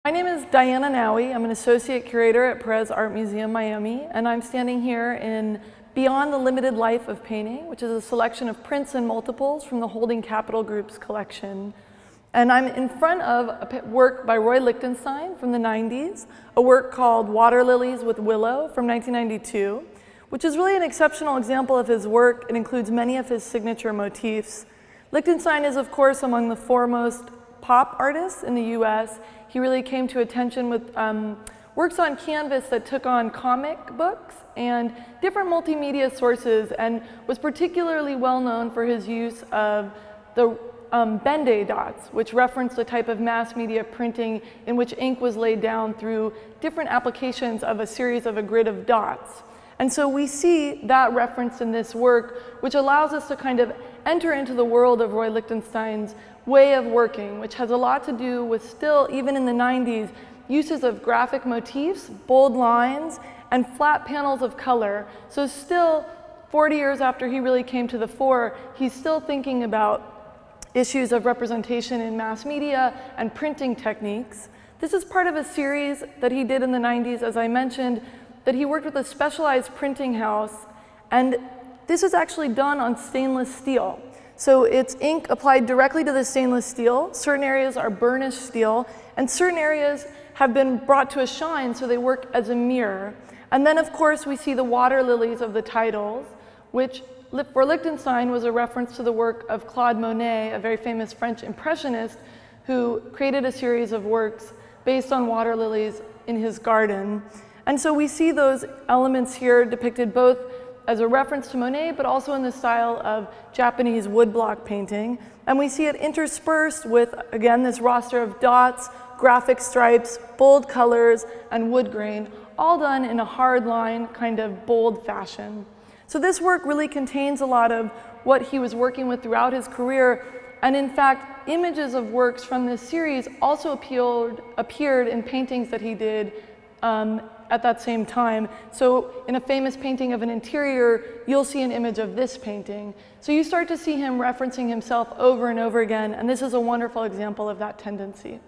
My name is Diana Nawi. I'm an associate curator at Pérez Art Museum, Miami, and I'm standing here in Beyond the Limited Life of Painting, which is a selection of prints and multiples from the Holding Capital Group's collection. And I'm in front of a work by Roy Lichtenstein from the 90s, a work called Water Lilies with Willow from 1992, which is really an exceptional example of his work. It includes many of his signature motifs. Lichtenstein is, of course, among the foremost pop artists in the US. He really came to attention with works on canvas that took on comic books and different multimedia sources, and was particularly well known for his use of the Bende dots, which referenced a type of mass media printing in which ink was laid down through different applications of a series of a grid of dots. And so we see that reference in this work, which allows us to kind of enter into the world of Roy Lichtenstein's way of working, which has a lot to do with still, even in the 90s, uses of graphic motifs, bold lines, and flat panels of color. So still, 40 years after he really came to the fore, he's still thinking about issues of representation in mass media and printing techniques. This is part of a series that he did in the 90s, as I mentioned, that he worked with a specialized printing house, and this is actually done on stainless steel. So it's ink applied directly to the stainless steel. Certain areas are burnished steel, and certain areas have been brought to a shine, so they work as a mirror. And then, of course, we see the water lilies of the titles, which for Lichtenstein was a reference to the work of Claude Monet, a very famous French impressionist, who created a series of works based on water lilies in his garden. And so we see those elements here depicted both as a reference to Monet, but also in the style of Japanese woodblock painting. And we see it interspersed with, again, this roster of dots, graphic stripes, bold colors, and wood grain, all done in a hard line, kind of bold fashion. So this work really contains a lot of what he was working with throughout his career. And in fact, images of works from this series also appeared in paintings that he did at that same time. So in a famous painting of an interior, you'll see an image of this painting. So you start to see him referencing himself over and over again, and this is a wonderful example of that tendency.